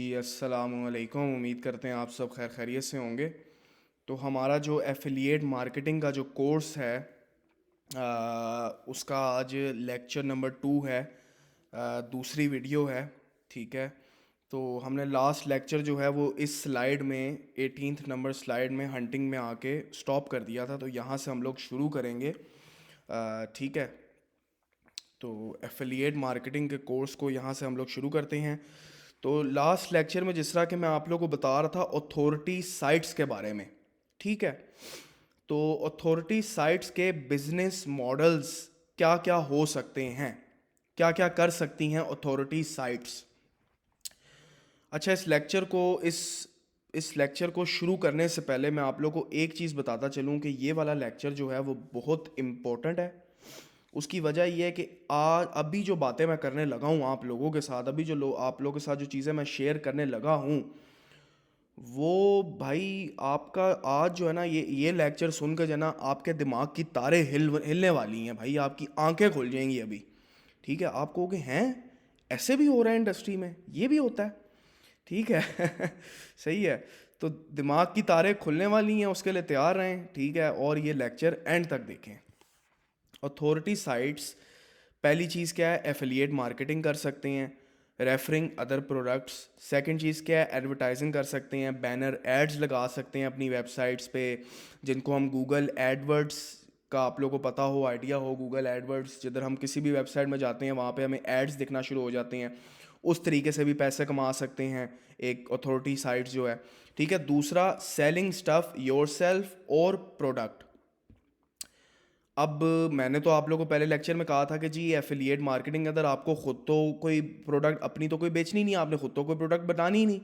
जी, अस्सलामुअलैकुम। उम्मीद करते हैं आप सब खैर खैरियत से होंगे। तो हमारा जो एफिलिएट मार्केटिंग का जो कोर्स है उसका आज लेक्चर नंबर 2 है। दूसरी वीडियो है। ठीक है। तो हमने लास्ट लेक्चर जो है वो इस स्लाइड में 18th नंबर स्लाइड में हंटिंग में आके स्टॉप कर दिया था, तो यहाँ से हम लोग शुरू करेंगे। ठीक है। तो एफिलिएट मार्केटिंग के कोर्स को यहाँ से हम लोग शुरू करते हैं। तो लास्ट लेक्चर में जिस तरह के मैं आप लोगों को बता रहा था अथॉरिटी साइट्स के बारे में। ठीक है। तो अथॉरिटी साइट्स के बिजनेस मॉडल्स क्या क्या हो सकते हैं, क्या क्या कर सकती हैं अथॉरिटी साइट्स। अच्छा, इस लेक्चर को शुरू करने से पहले मैं आप लोगों को एक चीज़ बताता चलूँ कि ये वाला लेक्चर जो है वो बहुत इम्पोर्टेंट है। उसकी वजह यह है कि आज अभी जो बातें मैं करने लगा हूँ आप लोगों के साथ, अभी जो आप लोगों के साथ जो चीज़ें मैं शेयर करने लगा हूँ, वो भाई आपका आज जो है ना, ये लेक्चर सुनकर जो है ना आपके दिमाग की तारें हिलने वाली हैं भाई, आपकी आंखें खुल जाएंगी अभी। ठीक है। आप कहोगे हैं ऐसे भी हो रहा है इंडस्ट्री में, ये भी होता है। ठीक है। सही है। तो दिमाग की तारें खुलने वाली हैं, उसके लिए तैयार रहें। ठीक है। और ये लेक्चर एंड तक देखें। अथॉरिटी साइट्स, पहली चीज़ क्या है, एफिलिएट मार्केटिंग कर सकते हैं, रेफरिंग अदर प्रोडक्ट्स। सेकंड चीज़ क्या है, एडवर्टाइजिंग कर सकते हैं, बैनर एड्स लगा सकते हैं अपनी वेबसाइट्स पे, जिनको हम गूगल एडवर्ड्स का आप लोगों को पता हो, आइडिया हो। गूगल एडवर्ड्स, जिधर हम किसी भी वेबसाइट में जाते हैं वहाँ पे हमें एड्स दिखना शुरू हो जाते हैं। उस तरीके से भी पैसे कमा सकते हैं एक अथॉरिटी साइट्स जो है। ठीक है। दूसरा, सेलिंग स्टफ योर सेल्फ और प्रोडक्ट। अब मैंने तो आप लोगों को पहले लेक्चर में कहा था कि जी एफिलिएट मार्केटिंग के अंदर आपको खुद तो कोई प्रोडक्ट अपनी तो कोई बेचनी नहीं है, आपने खुद तो कोई प्रोडक्ट बनानी ही नहीं।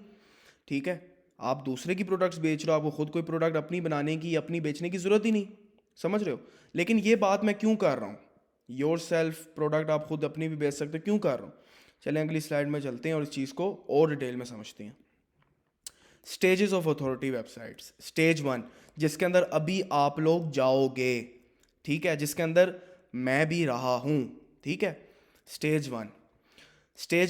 ठीक है। आप दूसरे की प्रोडक्ट्स बेच रहे हो, आपको खुद कोई प्रोडक्ट अपनी बनाने की, अपनी बेचने की ज़रूरत ही नहीं। समझ रहे हो। लेकिन ये बात मैं क्यों कर रहा हूँ, योर सेल्फ प्रोडक्ट आप खुद अपनी भी बेच सकते हो, क्यों कर रहा हूँ। चलें अगली स्लाइड में चलते हैं और इस चीज़ को और डिटेल में समझते हैं। Stages of authority websites. Stage 1, जिसके अंदर अभी आप लोग जाओगे। ठीक है। जिसके अंदर मैं भी रहा हूँ। ठीक है। स्टेज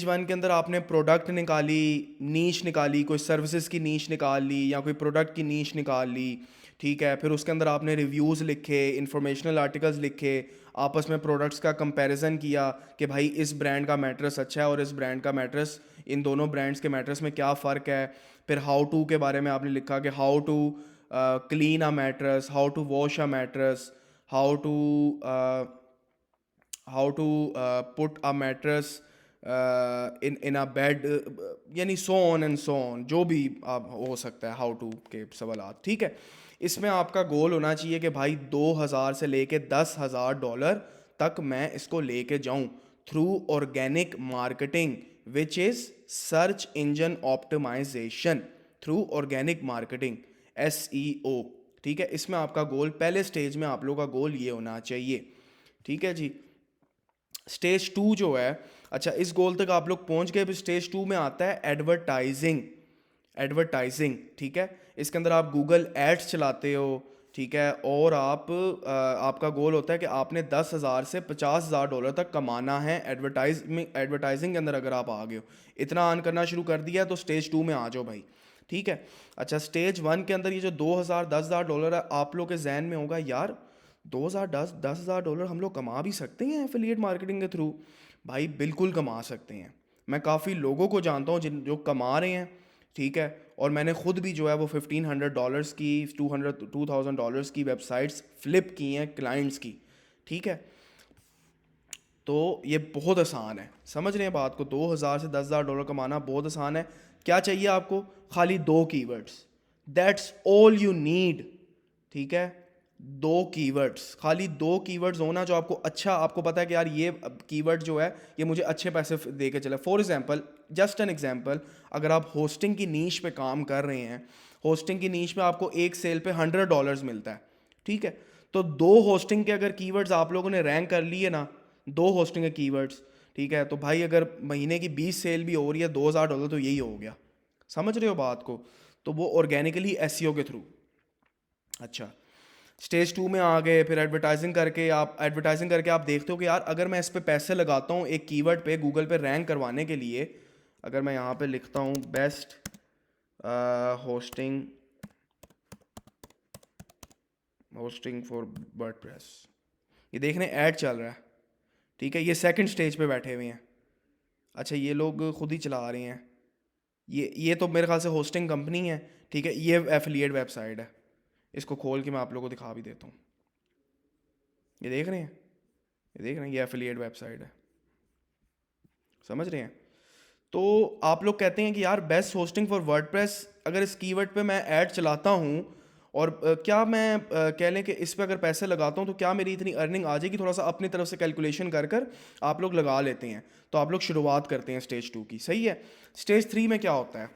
1 के अंदर आपने प्रोडक्ट निकाली, नीश निकाली, कोई सर्विसेज की नीश निकाल ली या कोई प्रोडक्ट की नीश निकाल ली। ठीक है। फिर उसके अंदर आपने रिव्यूज़ लिखे, इंफॉर्मेशनल आर्टिकल्स लिखे, आपस में प्रोडक्ट्स का कंपैरिजन किया कि भाई इस ब्रांड का मैट्रेस अच्छा है और इस ब्रांड का मैट्रेस, इन दोनों ब्रांड्स के मैट्रेस में क्या फ़र्क है। फिर हाउ टू के बारे में आपने लिखा कि how to clean a mattress, how to wash a mattress, how to how to put a mattress in a bed, यानी so on and so on, जो भी आप हो सकता है हाउ टू के सवालात। ठीक है। इसमें आपका गोल होना चाहिए कि भाई 2000 से लेके $10,000 तक मैं इसको लेके जाऊं through organic marketing, which is search engine optimization. Through organic marketing, SEO। ठीक है। इसमें आपका गोल, पहले स्टेज में आप लोगों का गोल ये होना चाहिए। ठीक है जी। स्टेज 2 जो है, अच्छा इस गोल तक आप लोग पहुंच गए। फिर स्टेज 2 में आता है एडवर्टाइजिंग। ठीक है। इसके अंदर आप गूगल एड्स चलाते हो। ठीक है। और आपका गोल होता है कि आपने 10,000 से $50,000 तक कमाना है एडवर्टाइजिंग के अंदर। अगर आप आ गए हो, इतना अर्न करना शुरू कर दिया, तो स्टेज 2 में आ जाओ भाई। ठीक है। अच्छा, स्टेज 1 के अंदर ये जो 2,000 $10,000 है, आप लोग के जहन में होगा यार 2,000 $10,000 हम लोग कमा भी सकते हैं एफिलिएट मार्केटिंग के थ्रू। भाई बिल्कुल कमा सकते हैं। मैं काफ़ी लोगों को जानता हूँ जिन जो कमा रहे हैं। ठीक है। और मैंने खुद भी जो है वो $1,500 की, $2,000 की वेबसाइट्स फ्लिप की हैं क्लाइंट्स की। ठीक है। तो ये बहुत आसान है, समझ रहे हैं बात को। 2,000 से $10,000 कमाना बहुत आसान है। क्या चाहिए आपको, खाली 2 keywords, that's all you need. ठीक है। 2 कीवर्ड्स, खाली 2 कीवर्ड्स होना जो आपको अच्छा, आपको पता है कि यार ये कीवर्ड जो है ये मुझे अच्छे पैसे दे के चले। For example, just an example, अगर आप होस्टिंग की नीश पे काम कर रहे हैं, होस्टिंग की नीश में आपको एक सेल पे $100 मिलता है। ठीक है। तो 2 होस्टिंग के अगर कीवर्ड्स आप लोगों ने रैंक कर लिए ना, 2 होस्टिंग के कीवर्ड्स, ठीक है, तो भाई अगर महीने की 20 सेल भी हो रही है, $2,000 तो यही हो गया। समझ रहे हो बात को। तो वो ऑर्गेनिकली एसईओ के थ्रू। अच्छा, स्टेज 2 में आ गए। फिर एडवर्टाइजिंग करके आप देखते हो कि यार अगर मैं इस पे पैसे लगाता हूँ एक कीवर्ड पे गूगल पे रैंक करवाने के लिए, अगर मैं यहाँ पे लिखता हूँ बेस्ट होस्टिंग फॉर वर्डप्रेस, ये देख रहे हैं ऐड चल रहा है, ठीक है। ये सेकंड स्टेज पे बैठे हुए हैं। अच्छा, ये लोग खुद ही चला रहे हैं। ये तो मेरे ख्याल से होस्टिंग कंपनी है, ठीक है। ये एफिलिएट वेबसाइट है, इसको खोल के मैं आप लोगों को दिखा भी देता हूँ। ये देख रहे हैं, ये देख रहे हैं, ये एफिलिएट वेबसाइट है, समझ रहे हैं। तो आप लोग कहते हैं कि यार बेस्ट होस्टिंग फॉर वर्डप्रेस, अगर इस कीवर्ड पे मैं ऐड चलाता हूँ और क्या मैं कह लें कि इस पे अगर पैसे लगाता हूँ तो क्या मेरी इतनी अर्निंग आ जाएगी? थोड़ा सा अपनी तरफ से कैलकुलेशन कर कर आप लोग लगा लेते हैं। तो आप लोग शुरुआत करते हैं स्टेज 2 की, सही है। स्टेज 3 में क्या होता है?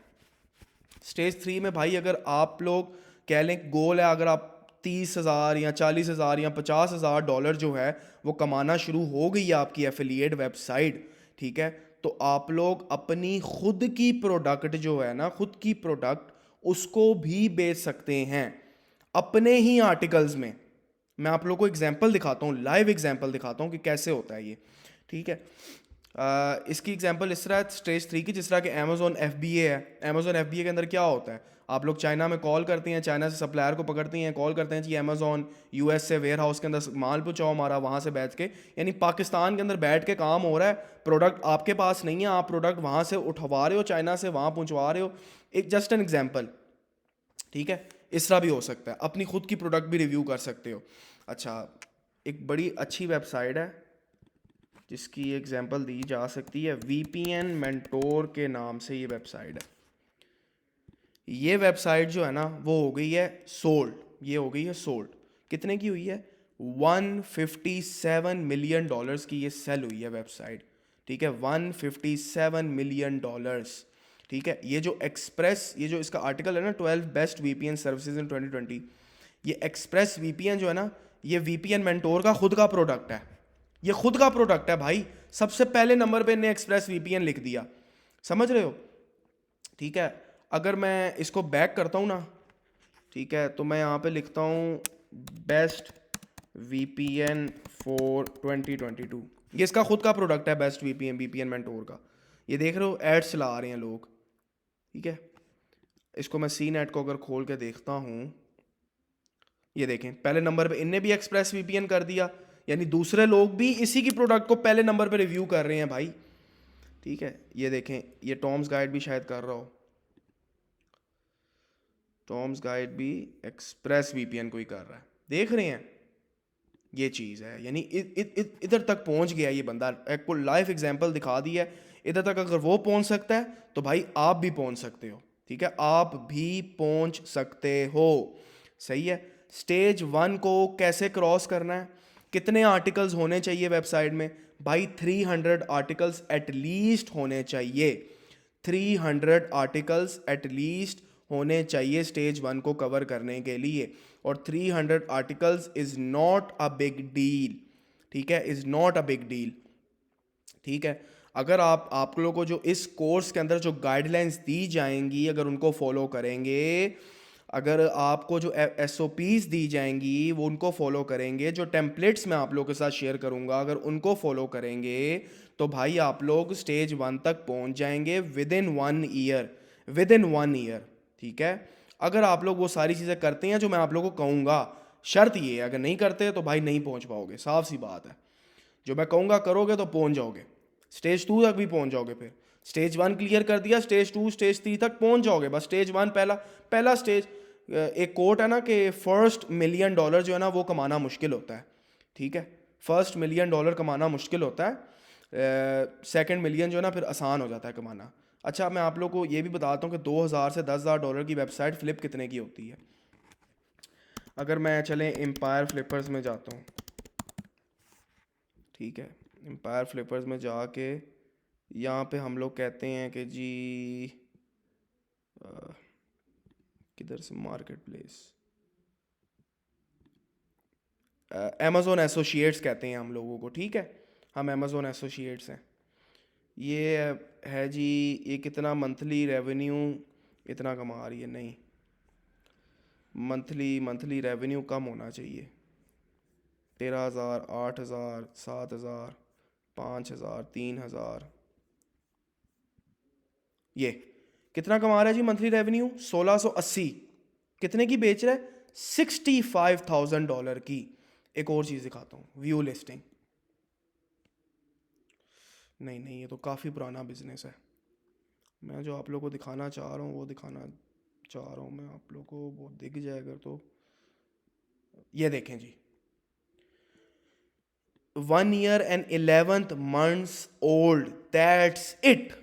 स्टेज 3 में भाई अगर आप लोग कह लें गोल है, अगर आप 30,000 या 40,000 या 50,000 डॉलर जो है वो कमाना शुरू हो गई है आपकी एफिलिएट वेबसाइट, ठीक है, तो आप लोग अपनी खुद की प्रोडक्ट जो है ना, खुद की प्रोडक्ट उसको भी बेच सकते हैं अपने ही आर्टिकल्स में। मैं आप लोगों को एग्जांपल दिखाता हूँ, लाइव एग्जांपल दिखाता हूँ कि कैसे होता है ये, ठीक है। इसकी एग्जांपल इस तरह है स्टेज 3 की, जिस तरह के अमेजोन FBA है। अमेजोन FBA के अंदर क्या होता है? आप लोग चाइना में कॉल करते हैं, चाइना से सप्लायर को पकड़ते हैं, कॉल करते हैं जी अमेजोन US से वेयर हाउस के अंदर माल पहुँचाओ हमारा, वहाँ से बैठ के, यानी पाकिस्तान के अंदर बैठ के काम हो रहा है। प्रोडक्ट आपके पास नहीं है, आप प्रोडक्ट वहाँ से उठवा रहे हो, चाइना से वहाँ पहुँचवा रहे हो। एक जस्ट एन एग्जाम्पल, ठीक है। इस तरह भी हो सकता है, अपनी खुद की प्रोडक्ट भी रिव्यू कर सकते हो। अच्छा, एक बड़ी अच्छी वेबसाइट है जिसकी एग्जांपल दी जा सकती है, VPN मेंटोर के नाम से ये वेबसाइट है। ये वेबसाइट जो है ना वो हो गई है सोल्ड, ये हो गई है सोल्ड। कितने की हुई है? 157 मिलियन डॉलर्स की ये सेल हुई है वेबसाइट, ठीक है। 157 मिलियन डॉलर्स, ठीक है। ये जो एक्सप्रेस, ये जो इसका आर्टिकल है ना 12 बेस्ट VPN सर्विसेज इन 2020, ये एक्सप्रेस VPN जो है ना, ये VPN मेंटोर का खुद का प्रोडक्ट है। ये खुद का प्रोडक्ट है भाई, सबसे पहले नंबर पे इन्हें एक्सप्रेस VPN लिख दिया, समझ रहे हो, ठीक है। अगर मैं इसको बैक करता हूँ ना, ठीक है, तो मैं यहाँ पे लिखता हूँ बेस्ट VPN फॉर 2022, ये इसका खुद का प्रोडक्ट है, बेस्ट VPN मेंटोर का। ये देख रहे हो एड्स चला रहे हैं लोग, ठीक है। इसको मैं CNET को अगर खोल के देखता हूँ, ये देखें पहले नंबर पे इनने भी एक्सप्रेस VPN कर दिया, यानी दूसरे लोग भी इसी की प्रोडक्ट को पहले नंबर पे रिव्यू कर रहे हैं भाई, ठीक है। ये देखें, ये टॉम्स गाइड भी शायद कर रहा हो, टॉम्स गाइड भी एक्सप्रेस VPN को ही कर रहा है, देख रहे हैं। ये चीज़ है, यानी इधर तक पहुंच गया ये बंदा, एक को लाइव एग्जांपल दिखा दिया है। इधर तक अगर वो पहुंच सकता है तो भाई आप भी पहुंच सकते हो, ठीक है, आप भी पहुंच सकते हो, सही है। स्टेज 1 को कैसे क्रॉस करना है? कितने आर्टिकल्स होने चाहिए वेबसाइट में? भाई 300 आर्टिकल्स एटलीस्ट होने चाहिए, 300 आर्टिकल्स एटलीस्ट होने चाहिए स्टेज 1 को कवर करने के लिए। और 300 articles is not a big deal, ठीक है, is not a big deal, ठीक है। अगर आप लोगों को जो इस कोर्स के अंदर जो गाइडलाइंस दी जाएंगी, अगर उनको फॉलो करेंगे, अगर आपको जो SOPs दी जाएंगी वो उनको फॉलो करेंगे, जो टेम्पलेट्स मैं आप लोगों के साथ शेयर करूंगा अगर उनको फॉलो करेंगे, तो भाई आप लोग स्टेज 1 तक पहुंच जाएंगे with in 1 year, with in 1 year, ठीक है। अगर आप लोग वो सारी चीज़ें करते हैं जो मैं आप लोगों को कहूँगा, शर्त ये है, अगर नहीं करते तो भाई नहीं पहुँच पाओगे, साफ सी बात है। जो मैं कहूँगा करोगे तो पहुँच जाओगे, स्टेज 2 तक भी पहुँच जाओगे। फिर स्टेज 1 क्लियर कर दिया, स्टेज 2 स्टेज 3 तक पहुँच जाओगे। बस स्टेज 1 पहला पहला स्टेज, एक कोट है ना कि फर्स्ट मिलियन डॉलर जो है ना वो कमाना मुश्किल होता है, ठीक है। फर्स्ट मिलियन डॉलर कमाना मुश्किल होता है, सेकंड मिलियन जो है ना फिर आसान हो जाता है कमाना। अच्छा, मैं आप लोगों को ये भी बताता हूँ कि 2000 से 10,000 डॉलर की वेबसाइट फ्लिप कितने की होती है। अगर मैं चलें एम्पायर फ्लिपर्स में जाता हूँ, ठीक है, एम्पायर फ्लिपर्स में जाके यहाँ पे हम लोग कहते हैं कि जी किधर से, मार्केट प्लेस, अमेज़ोन एसोसिएट्स कहते हैं हम लोगों को, ठीक है, हम अमेज़ोन एसोसिएट्स हैं। ये है जी, ये कितना मंथली रेवेन्यू इतना कमा रही है, नहीं, मंथली रेवेन्यू कम होना चाहिए, 13,000, 8,000, 7,000, 5,000, 3,000, ये कितना कमा रहा है जी मंथली रेवेन्यू? 1680। कितने की बेच रहा है? $65,000 की। एक और चीज़ दिखाता हूँ, व्यू लिस्टिंग। नहीं नहीं, ये तो काफ़ी पुराना बिजनेस है। मैं जो आप लोगों को दिखाना चाह रहा हूँ वो दिखाना चाह रहा हूँ मैं आप लोगों को, वो दिख जाएगा। तो ये देखें जी, 1 year and 11 months old, that's it.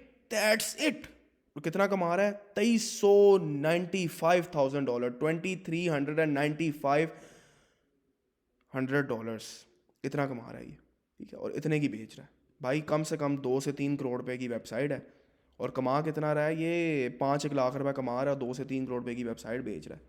तो कितना कमा रहा है? $2395,000, $2395,000 इतना कमा रहा है ये, ठीक है। और इतने की बेच रहा है भाई। कम से कम 2 से 3 करोड़ रुपए की वेबसाइट है, और कमा कितना रहा है ये? 5 1 लाख रुपए कमा रहा है, 2 से 3 करोड़ रुपए की वेबसाइट बेच रहा है।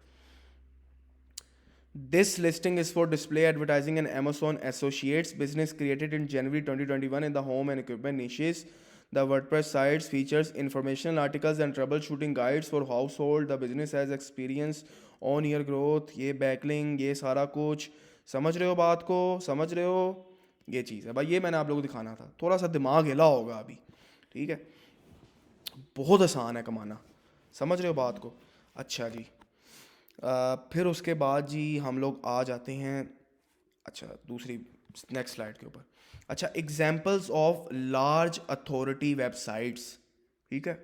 This listing is for display advertising and Amazon Associates business created in January 2021 in the home and equipment niches. The WordPress sites features informational articles and troubleshooting guides for household. The business has experience on year growth. ये backlink, ये सारा कुछ समझ रहे हो बात को? समझ रहे हो? ये चीज़ है भाई, ये मैंने आप लोगों को दिखाना था। थोड़ा सा दिमाग हिला होगा अभी, ठीक है। बहुत आसान है कमाना, समझ रहे हो बात को? अच्छा जी, फिर उसके बाद जी हम लोग आ जाते हैं, अच्छा दूसरी नेक्स्ट स्लाइड के ऊपर। अच्छा, examples of large authority websites, ठीक है।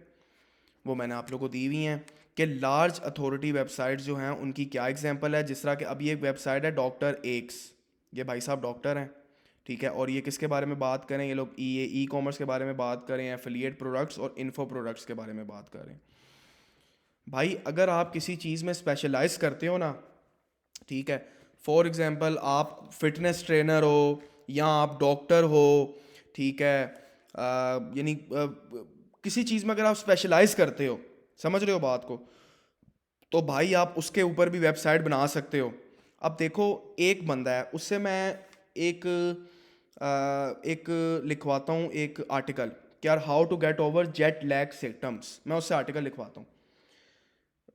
वो मैंने आप लोगों को दी हुई हैं कि लार्ज अथॉरिटी वेबसाइट्स जो हैं उनकी क्या एग्जांपल है। जिस तरह कि अभी एक वेबसाइट है डॉक्टर एक्स, ये भाई साहब डॉक्टर हैं, ठीक है। और ये किसके बारे में बात करें? ये लोग ई कॉमर्स के बारे में बात करें, एफिलिएट प्रोडक्ट्स और इन्फो प्रोडक्ट्स के बारे में बात करें। भाई अगर आप किसी चीज़ में स्पेशलाइज करते हो ना, ठीक है, फॉर एग्जांपल आप फिटनेस ट्रेनर हो या आप डॉक्टर हो, ठीक है, यानी किसी चीज़ में अगर आप स्पेशलाइज करते हो, समझ रहे हो बात को, तो भाई आप उसके ऊपर भी वेबसाइट बना सकते हो। अब देखो, एक बंदा है, उससे मैं एक एक लिखवाता हूँ एक आर्टिकल कि यार how to get over jet lag symptoms, मैं उससे आर्टिकल लिखवाता हूँ।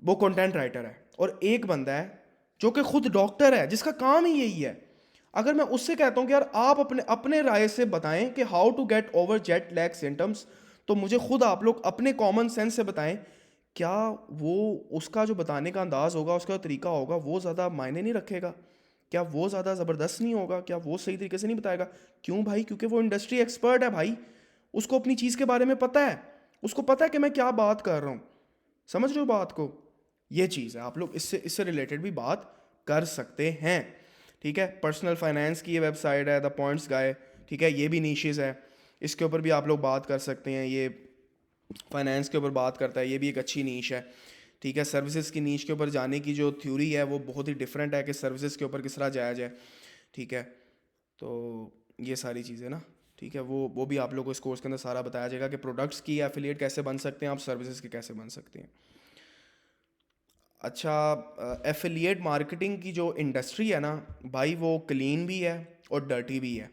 वो कंटेंट राइटर है। और एक बंदा है जो कि खुद डॉक्टर है, जिसका काम ही यही है। अगर मैं उससे कहता हूँ कि यार आप अपने अपने राय से बताएं कि how to get over jet lag symptoms, तो मुझे खुद आप लोग अपने कॉमन सेंस से बताएं, क्या वो उसका जो बताने का अंदाज होगा, उसका जो तरीका होगा, वो ज़्यादा मायने नहीं रखेगा? क्या वो ज़्यादा ज़बरदस्त नहीं होगा? क्या वो सही तरीके से नहीं बताएगा? क्यों भाई? क्योंकि वो इंडस्ट्री एक्सपर्ट है भाई, उसको अपनी चीज़ के बारे में पता है, उसको पता है कि मैं क्या बात कर रहा हूँ। समझ रहे हो बात को? ये चीज़ है, आप लोग इससे इससे रिलेटेड भी बात कर सकते हैं, ठीक है। पर्सनल फाइनेंस की ये वेबसाइट है द पॉइंट्स गाय, ठीक है, ये भी नीशेज़ है, इसके ऊपर भी आप लोग बात कर सकते हैं। ये फाइनेंस के ऊपर बात करता है, ये भी एक अच्छी नीश है, ठीक है। सर्विसेज की नीश के ऊपर जाने की जो थ्योरी है वो बहुत ही डिफरेंट है कि सर्विसेज के ऊपर किस तरह जाया जाए, ठीक है। तो ये सारी चीज़ें ना, ठीक है, वो भी आप लोग को इस कोर्स के अंदर सारा बताया जाएगा कि प्रोडक्ट्स की एफिलिएट कैसे बन सकते हैं, आप सर्विसेज के कैसे बन सकते हैं। अच्छा, एफिलिएट मार्केटिंग की जो इंडस्ट्री है ना भाई, वो क्लीन भी है और डर्टी भी है,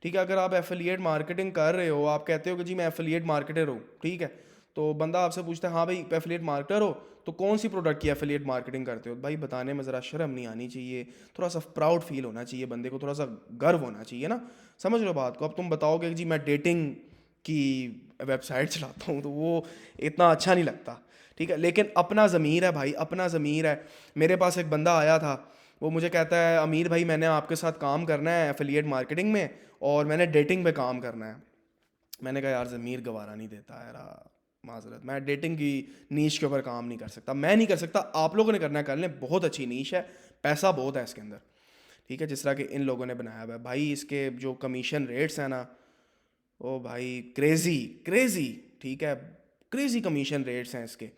ठीक है। अगर आप एफिलिएट मार्केटिंग कर रहे हो, आप कहते हो कि जी मैं एफिलिएट मार्केटर हूँ, ठीक है, तो बंदा आपसे पूछता है हाँ भाई एफिलिएट मार्केटर हो, तो कौन सी प्रोडक्ट की एफिलिएट मार्केटिंग करते हो? भाई बताने में ज़रा शर्म नहीं आनी चाहिए, थोड़ा सा प्राउड फील होना चाहिए बंदे को, थोड़ा सा गर्व होना चाहिए ना, समझ रहे हो बात को? अब तुम बताओगे कि जी मैं डेटिंग की वेबसाइट चलाता हूँ, तो वो इतना अच्छा नहीं लगता, ठीक है। लेकिन अपना ज़मीर है भाई, अपना ज़मीर है। मेरे पास एक बंदा आया था, वो मुझे कहता है अमीर भाई मैंने आपके साथ काम करना है एफिलिएट मार्केटिंग में, और मैंने डेटिंग पे काम करना है। मैंने कहा यार ज़मीर गवारा नहीं देता यार, माजरत, मैं डेटिंग की नीश के ऊपर काम नहीं कर सकता, मैं नहीं कर सकता, आप लोगों ने करना है कर लें, बहुत अच्छी नीश है, पैसा बहुत है इसके अंदर, ठीक है। जिस तरह के इन लोगों ने बनाया हुआ है भाई, इसके जो कमीशन रेट्स हैं ना, ओ भाई क्रेज़ी क्रेज़ी, ठीक है, क्रेज़ी कमीशन रेट्स हैं इसके,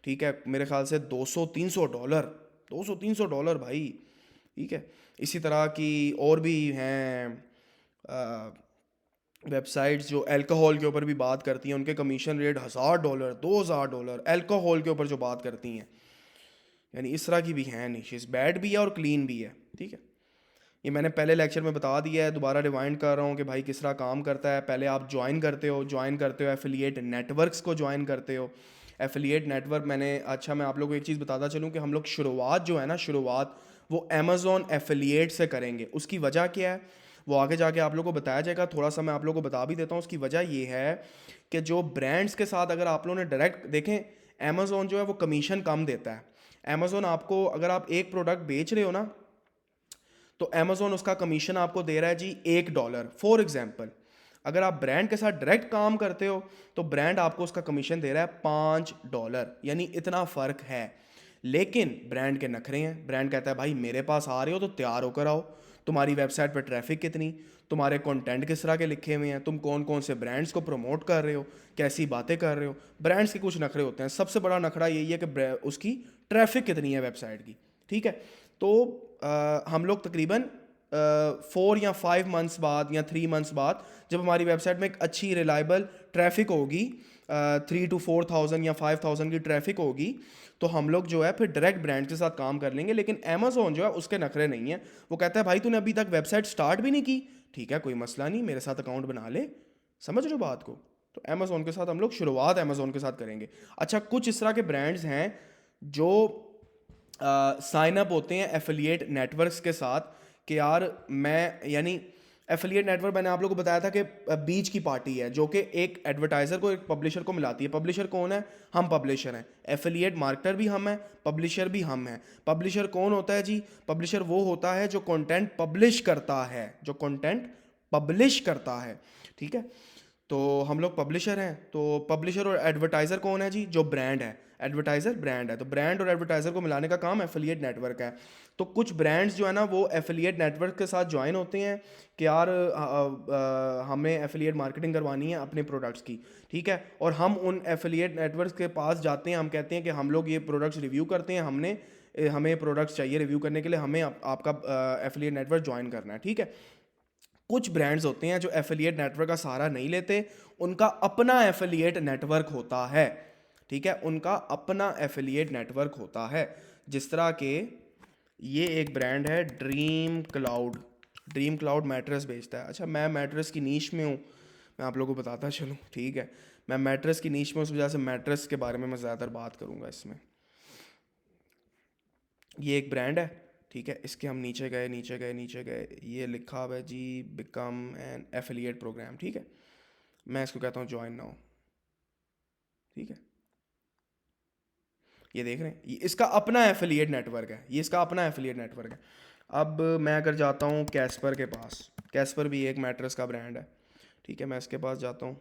ठीक है। मेरे ख्याल से $200-300, $200-300 भाई, ठीक है। इसी तरह की और भी हैं वेबसाइट्स जो अल्कोहल के ऊपर भी बात करती हैं, उनके कमीशन रेट $1000 $2000 अल्कोहल के ऊपर जो बात करती हैं। यानी इस तरह की भी हैं निशेस, बैड भी है और क्लीन भी है, ठीक है। ये मैंने पहले लेक्चर में बता दिया है, दोबारा रिवाइंड कर रहा हूँ कि भाई किस तरह काम करता है। पहले आप ज्वाइन करते हो एफिलिएट नेटवर्क्स को ज्वाइन करते हो। एफिलिएट नेटवर्क मैंने, अच्छा मैं आप लोगों को एक चीज़ बताता चलूँ कि हम लोग शुरुआत जो है ना, शुरुआत वो अमेज़ॉन एफिलिएट से करेंगे। उसकी वजह क्या है? वो आगे जाके आप लोगों को बताया जाएगा। थोड़ा सा मैं आप लोगों को बता भी देता हूँ। उसकी वजह ये है कि जो ब्रांड्स के साथ अगर आप लोगों ने डायरेक्ट देखें, अमेज़ोन जो है वो कमीशन कम देता है। अमेज़ोन आपको, अगर आप एक प्रोडक्ट बेच रहे हो ना, तो अमेज़ोन उसका कमीशन आपको दे रहा है जी $1। फॉर एग्जांपल, अगर आप ब्रांड के साथ डायरेक्ट काम करते हो तो ब्रांड आपको उसका कमीशन दे रहा है $5, यानी इतना फ़र्क है। लेकिन ब्रांड के नखरे हैं, ब्रांड कहता है भाई मेरे पास आ रहे हो तो तैयार होकर आओ, तुम्हारी वेबसाइट पर ट्रैफिक कितनी, तुम्हारे कंटेंट किस तरह के लिखे हुए हैं, तुम कौन कौन से ब्रांड्स को प्रमोट कर रहे हो, कैसी बातें कर रहे हो। ब्रांड्स के कुछ नखरे होते हैं, सबसे बड़ा नखरा यही है कि उसकी ट्रैफिक कितनी है वेबसाइट की। ठीक है, तो हम लोग तकरीबन 4 या 5 मंथ्स बाद या 3 मंथ्स बाद, जब हमारी वेबसाइट में एक अच्छी रिलायबल ट्रैफिक होगी, 3 to 4 thousand या 5,000 की ट्रैफिक होगी, तो हम लोग जो है फिर डायरेक्ट ब्रांड के साथ काम कर लेंगे। लेकिन अमेज़ोन जो है उसके नखरे नहीं है। वो कहता है भाई तूने अभी तक वेबसाइट स्टार्ट भी नहीं की, ठीक है कोई मसला नहीं, मेरे साथ अकाउंट बना ले। समझ रहे हो बात को? तो अमेज़ोन के साथ हम लोग शुरुआत अमेज़ोन के साथ करेंगे। अच्छा, कुछ इस तरह के ब्रांड्स हैं जो साइन अप होते हैं एफिलिएट नेटवर्क्स के साथ कि यार मैं, यानी एफिलिएट नेटवर्क मैंने आप लोगों को बताया था कि बीच की पार्टी है जो कि एक एडवर्टाइज़र को एक पब्लिशर को मिलाती है। पब्लिशर कौन है? हम पब्लिशर हैं। एफिलिएट मार्केटर भी हम हैं, पब्लिशर भी हम हैं। पब्लिशर कौन होता है जी? पब्लिशर वो होता है जो कंटेंट पब्लिश करता है, जो कंटेंट पब्लिश करता है। ठीक है, तो हम लोग पब्लिशर हैं। तो पब्लिशर और एडवर्टाइज़र कौन है जी? जो ब्रांड है। एडवर्टाइज़र ब्रांड है, तो ब्रांड और एडवर्टाइज़र को मिलाने का काम एफिलिएट नेटवर्क है। तो कुछ ब्रांड्स जो है ना वो एफिलिएट नेटवर्क के साथ ज्वाइन होते हैं कि यार हमें एफिलिएट मार्केटिंग करवानी है अपने प्रोडक्ट्स की। ठीक है, और हम उन एफिलिएट नेटवर्क्स के पास जाते हैं, हम कहते हैं कि हम लोग ये प्रोडक्ट्स रिव्यू करते हैं, हमें प्रोडक्ट्स चाहिए रिव्यू करने के लिए, हमें आपका एफिलिएट नेटवर्क ज्वाइन करना है। ठीक है, कुछ ब्रांड्स होते हैं जो एफिलिएट नेटवर्क का सहारा नहीं लेते, उनका अपना एफिलिएट नेटवर्क होता है। ठीक है, उनका अपना एफिलिएट नेटवर्क होता है। जिस तरह के ये एक ब्रांड है dream cloud. Dream cloud mattress बेचता है। अच्छा, मैं मैट्रेस की नीश में हूँ, मैं आप लोगों को बताता चलूँ। ठीक है, मैं मैट्रेस की नीश में, उस वजह से मैट्रेस के बारे में मैं ज़्यादातर बात करूँगा इसमें। ये एक ब्रांड है, ठीक है, इसके हम नीचे गए नीचे गए नीचे गए, ये लिखा हुआ है जी बिकम एन एफिलिएट प्रोग्राम। ठीक है, मैं इसको कहता हूँ ज्वाइन नाउ। ठीक है, ये देख रहे हैं, ये इसका अपना एफिलिएट नेटवर्क है, ये इसका अपना एफिलिएट नेटवर्क है। अब मैं अगर जाता हूँ कैस्पर के पास, कैस्पर भी एक मैट्रेस का ब्रांड है। ठीक है, मैं इसके पास जाता हूँ,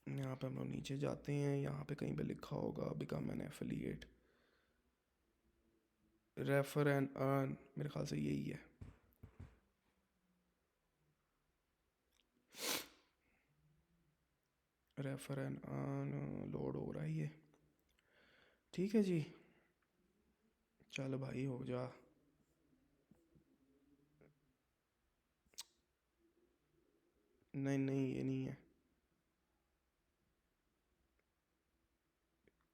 यहाँ पे हम लोग नीचे जाते हैं, यहाँ पे कहीं पे लिखा होगा become an affiliate, refer and earn, मेरे ख्याल से यही है। रेफर एंड अर्न लोड हो रहा है ये। ठीक है जी, चल भाई हो जा। नहीं नहीं, ये नहीं है।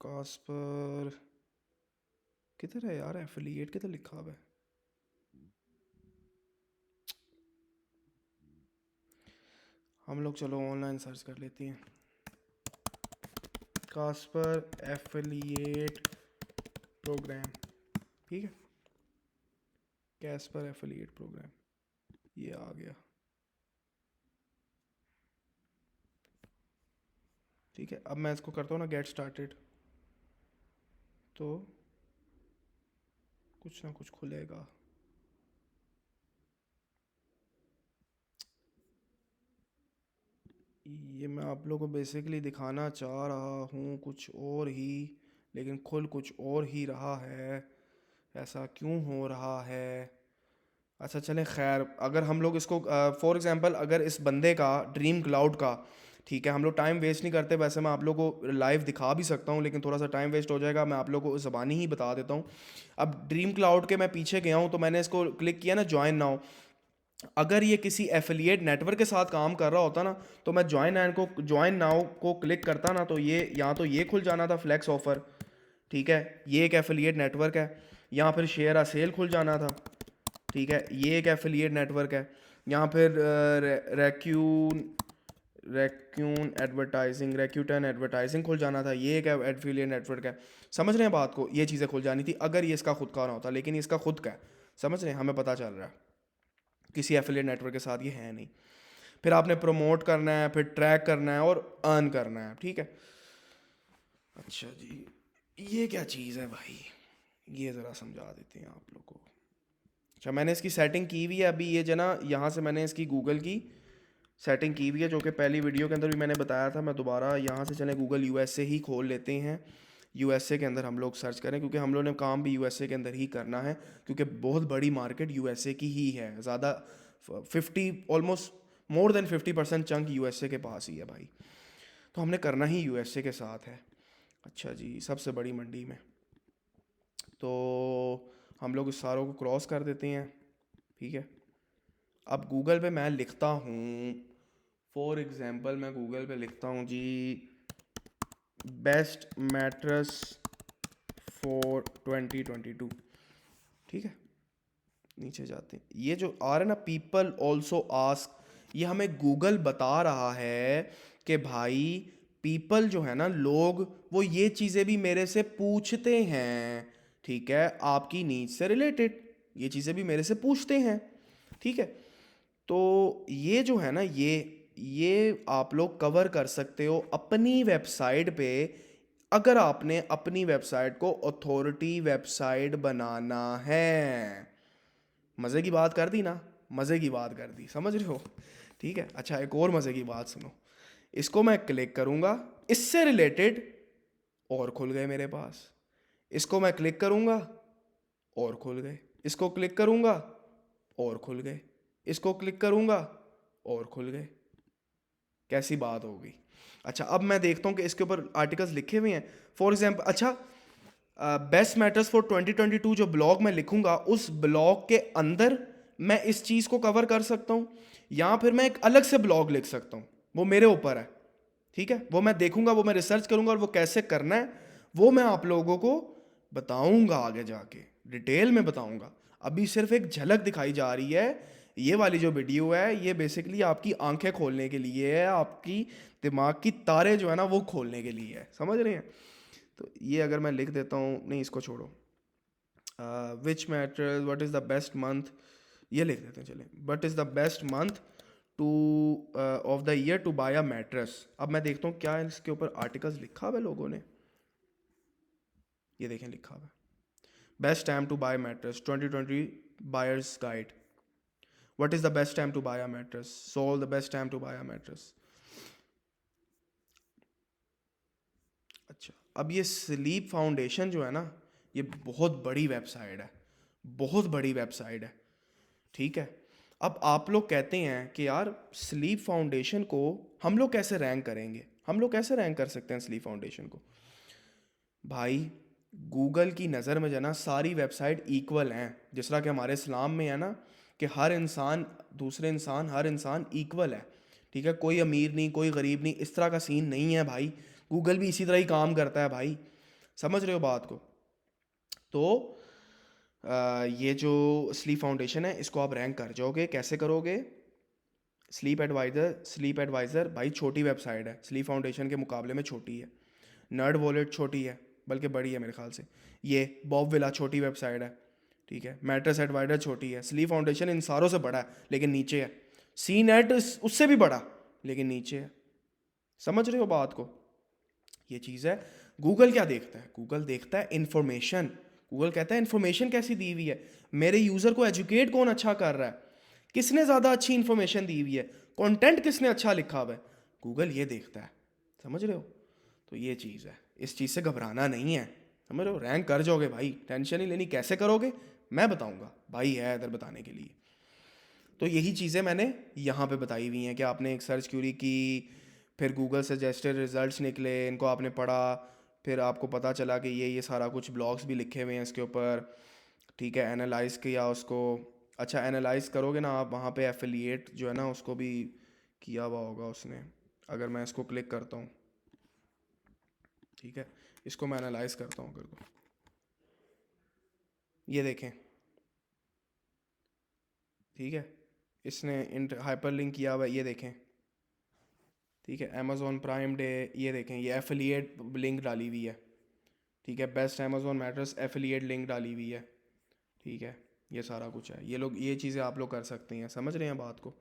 कास्पर किधर है यार? एफिलिएट किधर लिखा हुआ है? हम लोग चलो ऑनलाइन सर्च कर लेते हैं, कास्पर एफिलिएट प्रोग्राम। ठीक है, कैस्पर एफिलिएट प्रोग्राम, ये आ गया। ठीक है, अब मैं इसको करता हूँ ना गेट स्टार्टेड, तो कुछ ना कुछ खुलेगा। ये मैं आप लोगों को बेसिकली दिखाना चाह रहा हूँ कुछ और ही, लेकिन खुल कुछ और ही रहा है। ऐसा क्यों हो रहा है? अच्छा चलें, खैर, अगर हम लोग इसको फॉर एग्जांपल अगर इस बंदे का, ड्रीम क्लाउड का, ठीक है, हम लोग टाइम वेस्ट नहीं करते, वैसे मैं आप लोगों को लाइव दिखा भी सकता हूँ लेकिन थोड़ा सा टाइम वेस्ट हो जाएगा, मैं आप लोगों को ज़बानी ही बता देता हूँ। अब ड्रीम क्लाउड के मैं पीछे गया हूँ, तो मैंने इसको क्लिक किया ना ज्वाइन नाउ। अगर ये किसी एफिलिएट नेटवर्क के साथ काम कर रहा होता ना, तो मैं ज्वाइन नाउ को क्लिक करता ना, तो ये यहाँ तो ये खुल जाना था फ्लैक्स ऑफर। ठीक है, ये एक एफिलिएट नेटवर्क है। यहाँ फिर शेयर आ सेल खुल जाना था। ठीक है, ये एक एफिलिएट नेटवर्क है। यहाँ फिर रैक्यून एडवर्टाइजिंग, रैक्यूटन एडवर्टाइजिंग खुल जाना था, ये एक एफिलिएट नेटवर्क है। समझ रहे हैं बात को, ये चीज़ें खुल जानी थी अगर ये इसका खुद का ना होता, लेकिन ये इसका खुद का है। समझ रहे हैं, हमें पता चल रहा है किसी एफिलिएट नेटवर्क के साथ ये है नहीं। फिर आपने प्रमोट करना है, फिर ट्रैक करना है और अर्न करना है, ठीक है। अच्छा जी, ये क्या चीज़ है भाई, ये ज़रा समझा देते हैं आप लोग को। अच्छा, मैंने इसकी सेटिंग की हुई है अभी, ये जना यहाँ से मैंने इसकी गूगल की सेटिंग की हुई है, जो कि पहली वीडियो के अंदर भी मैंने बताया था। मैं दोबारा यहाँ से चले गूगल यूएसए ही खोल लेते हैं, यूएसए के अंदर हम लोग सर्च करें, क्योंकि हम लोगों ने काम भी यूएसए के अंदर ही करना है, क्योंकि बहुत बड़ी मार्केट यूएसए की ही है। ज़्यादा 50 almost more than 50% chunk USA के पास ही है भाई, तो हमने करना ही यूएसए के साथ है। अच्छा जी, सबसे बड़ी मंडी में, तो हम लोग इस सारों को क्रॉस कर देते हैं, ठीक है। अब गूगल पे मैं लिखता हूँ, फॉर एग्ज़ाम्पल मैं गूगल पे लिखता हूँ जी, बेस्ट मैट्रेस फॉर 2022, ठीक है। नीचे जाते हैं, ये जो आ रहा है ना, पीपल ऑल्सो आस्क, ये हमें गूगल बता रहा है कि भाई पीपल जो है ना, लोग, वो ये चीज़ें भी मेरे से पूछते हैं, ठीक है, आपकी नीड से रिलेटेड ये चीज़ें भी मेरे से पूछते हैं, ठीक है। तो ये जो है ना, ये आप लोग कवर कर सकते हो अपनी वेबसाइट पे, अगर आपने अपनी वेबसाइट को अथॉरिटी वेबसाइट बनाना है। मज़े की बात कर दी ना, मज़े की बात कर दी, समझ रहे हो, ठीक है। अच्छा, एक और मज़े की बात सुनो, इसको मैं क्लिक करूँगा, इससे रिलेटेड और खुल गए मेरे पास। इसको मैं क्लिक करूँगा और खुल गए, इसको क्लिक करूँगा और खुल गए, इसको क्लिक करूँगा और खुल गए। कैसी बात हो गई। अच्छा, अब मैं देखता हूँ कि इसके ऊपर आर्टिकल्स लिखे हुए हैं। फॉर एग्जाम्पल, अच्छा, बेस्ट मैटर्स फॉर 2022 जो ब्लॉग मैं लिखूंगा, उस ब्लॉग के अंदर मैं इस चीज़ को कवर कर सकता हूँ, या फिर मैं एक अलग से ब्लॉग लिख सकता हूँ, वो मेरे ऊपर है, ठीक है। वो मैं देखूंगा, वो मैं रिसर्च करूंगा, और वो कैसे करना है वो मैं आप लोगों को बताऊंगा आगे जाके, डिटेल में बताऊंगा। अभी सिर्फ एक झलक दिखाई जा रही है। ये वाली जो वीडियो है, ये बेसिकली आपकी आंखें खोलने के लिए है, आपकी दिमाग की तारे जो है ना वो खोलने के लिए है, समझ रहे हैं। तो ये अगर मैं लिख देता हूँ, नहीं इसको छोड़ो, which matter what is the best month, ये लिख देते हैं चले, what is the best month to of the year to buy a mattress. अब मैं देखता हूँ क्या इसके ऊपर आर्टिकल्स लिखा हुआ है लोगों ने, ये देखें लिखा हुआ है, best time to buy mattress 2020 buyers guide, what is the best time to buy a mattress, so the best time to buy a mattress. अच्छा, अब ये स्लीप फाउंडेशन जो है ना, ये बहुत बड़ी वेबसाइट है, बहुत बड़ी वेबसाइट है, ठीक है। अब आप लोग कहते हैं कि यार स्लीप फाउंडेशन को हम लोग कैसे रैंक करेंगे, हम लोग कैसे रैंक कर सकते हैं स्लीप फाउंडेशन को। भाई, गूगल की नज़र में जो है ना, सारी वेबसाइट इक्वल हैं। जिस तरह कि हमारे इस्लाम में है ना, कि हर इंसान, दूसरे इंसान, हर इंसान इक्वल है, ठीक है। कोई अमीर नहीं, कोई गरीब नहीं, इस तरह का सीन नहीं है भाई। गूगल भी इसी तरह ही काम करता है भाई, समझ रहे हो बात को। तो ये जो स्लीप फाउंडेशन है, इसको आप रैंक कर जाओगे। कैसे करोगे? स्लीप एडवाइज़र भाई छोटी वेबसाइट है, स्लीप फाउंडेशन के मुकाबले में छोटी है। नर्ड वॉलेट छोटी है, बल्कि बड़ी है मेरे ख्याल से। ये बॉब विला छोटी वेबसाइट है, ठीक है। मैट्रेस एडवाइडर छोटी है। स्लीप फाउंडेशन इन सारों से बड़ा है लेकिन नीचे है। सी नेट उससे भी बड़ा लेकिन नीचे है। समझ रहे हो बात को? ये चीज़ है। गूगल क्या देखता है? गूगल देखता है इन्फॉर्मेशन। गूगल कहता है इन्फॉर्मेशन कैसी दी हुई है, मेरे यूज़र को एजुकेट कौन अच्छा कर रहा है, किसने ज़्यादा अच्छी इन्फॉर्मेशन दी हुई है, कंटेंट किसने अच्छा लिखा हुआ है, गूगल ये देखता है। समझ रहे हो? तो ये चीज़ है, इस चीज़ से घबराना नहीं है। समझ रहे हो? रैंक कर जाओगे भाई, टेंशन नहीं लेनी। कैसे करोगे मैं बताऊंगा, भाई है इधर बताने के लिए। तो यही चीज़ें मैंने यहाँ पे बताई हुई हैं कि आपने एक सर्च क्यूरी की, फिर गूगल सजेस्टेड रिजल्ट्स निकले, इनको आपने पढ़ा, फिर आपको पता चला कि ये सारा कुछ ब्लॉग्स भी लिखे हुए हैं इसके ऊपर, ठीक है। एनालाइज किया उसको। अच्छा, एनालाइज करोगे ना आप, वहाँ पे एफिलिएट जो है ना उसको भी किया हुआ होगा उसने। अगर मैं इसको क्लिक करता हूँ, ठीक है, इसको मैं एनालाइज करता हूँ अगर, तो ये देखें, ठीक है, इसने इंट हाइपर लिंक किया हुआ है, ये देखें, ठीक है। अमेज़ॉन प्राइम डे, ये देखें ये एफिलिएट लिंक डाली हुई है, ठीक है। Best Amazon matters affiliate link डाली हुई है, ठीक है। ये सारा कुछ है, ये लोग ये चीज़ें आप लोग कर सकते हैं, समझ रहे हैं बात को,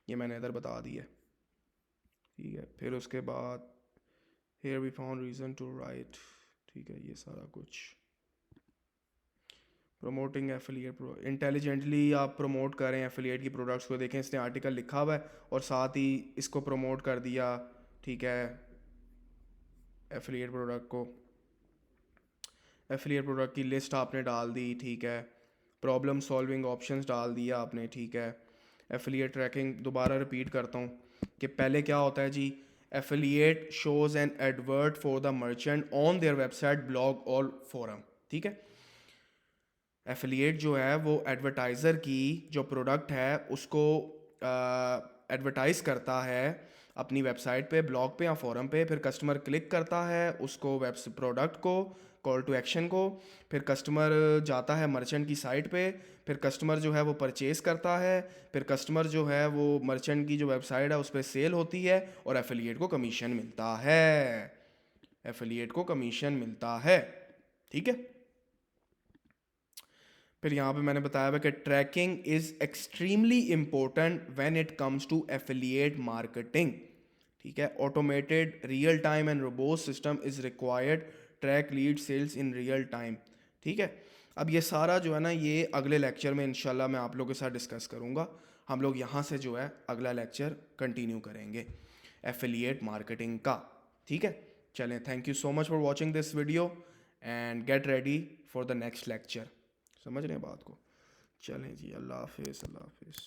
ये मैंने इधर बता दी है, ठीक है। फिर उसके बाद here we found reason to write, ठीक है, ये सारा कुछ। प्रमोटिंग एफिलिएट, इंटेलिजेंटली आप प्रमोट करें एफिलिएट की प्रोडक्ट्स को। देखें इसने आर्टिकल लिखा हुआ है और साथ ही इसको प्रमोट कर दिया, ठीक है, एफिलिएट प्रोडक्ट को। एफिलिएट प्रोडक्ट की लिस्ट आपने डाल दी, ठीक है। प्रॉब्लम सॉल्विंग ऑप्शंस डाल दिया आपने, ठीक है। एफिलिएट ट्रैकिंग, दोबारा रिपीट करता हूँ कि पहले क्या होता है जी, affiliate shows an advert for the merchant on their website, blog और फोरम, ठीक है। एफिलिएट जो है वो एडवर्टाइज़र की जो प्रोडक्ट है उसको एडवर्टाइज़ करता है अपनी वेबसाइट पे, ब्लॉग पे या फोरम पे। फिर कस्टमर क्लिक करता है उसको, वेब प्रोडक्ट को, कॉल टू एक्शन को। फिर कस्टमर जाता है मर्चेंट की साइट पे, फिर कस्टमर जो है वो परचेज़ करता है, फिर कस्टमर जो है वो मर्चेंट की जो वेबसाइट है उस पर सेल होती है और एफिलिएट को कमीशन मिलता है, एफिलिएट को कमीशन मिलता है, ठीक है। फिर यहाँ पे मैंने बताया हुआ कि tracking is extremely important when it comes to affiliate marketing, ठीक है। Automated real time and robust system is required, track lead sales in real time, ठीक है। अब ये सारा जो है ना, ये अगले लेक्चर में इंशाल्लाह मैं आप लोगों के साथ डिस्कस करूँगा। हम लोग यहाँ से जो है अगला लेक्चर कंटिन्यू करेंगे एफिलिएट मार्केटिंग का, ठीक है। चलें, thank you so much for watching this video and get ready for the next lecture. समझ रहे हैं बात को। चलें जी, अल्लाह हाफिज़, अल्लाह हाफिज़।